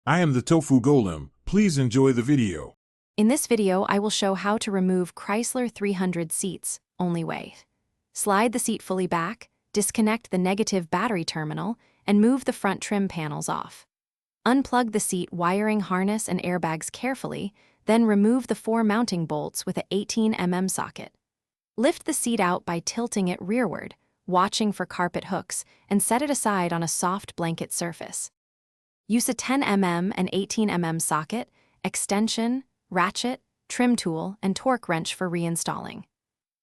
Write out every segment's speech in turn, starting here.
I am the Tofu Golem. Please enjoy the video. In this video, I will show how to remove Chrysler 300 seats, only way. Slide the seat fully back, disconnect the negative battery terminal, and move the front trim panels off. Unplug the seat wiring harness and airbags carefully, then remove the 4 mounting bolts with a 18mm socket. Lift the seat out by tilting it rearward, watching for carpet hooks, and set it aside on a soft blanket surface. Use a 10mm and 18mm socket, extension, ratchet, trim tool, and torque wrench for reinstalling.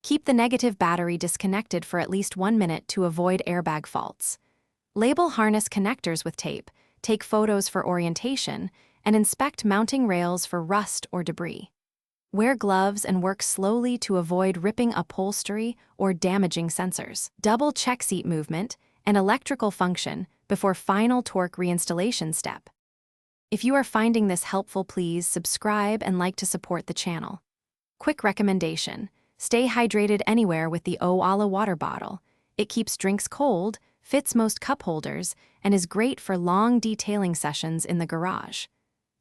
Keep the negative battery disconnected for at least 1 minute to avoid airbag faults. Label harness connectors with tape, take photos for orientation, and inspect mounting rails for rust or debris. Wear gloves and work slowly to avoid ripping upholstery or damaging sensors. Double-check seat movement and electrical function before final torque reinstallation step. If you are finding this helpful, please subscribe and like to support the channel. Quick recommendation: stay hydrated anywhere with the Owala water bottle. It keeps drinks cold, fits most cup holders, and is great for long detailing sessions in the garage.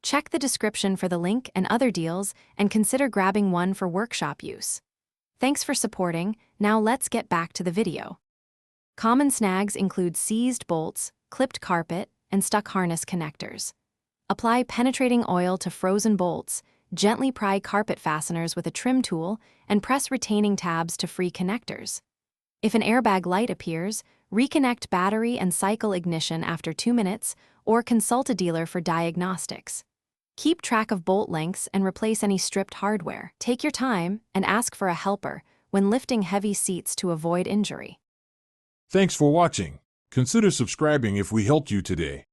Check the description for the link and other deals, and consider grabbing one for workshop use. Thanks for supporting. Now let's get back to the video. Common snags include seized bolts, clipped carpet, and stuck harness connectors. Apply penetrating oil to frozen bolts, gently pry carpet fasteners with a trim tool, and press retaining tabs to free connectors. If an airbag light appears, reconnect battery and cycle ignition after 2 minutes, or consult a dealer for diagnostics. Keep track of bolt lengths and replace any stripped hardware. Take your time and ask for a helper when lifting heavy seats to avoid injury. Thanks for watching. Consider subscribing if we helped you today.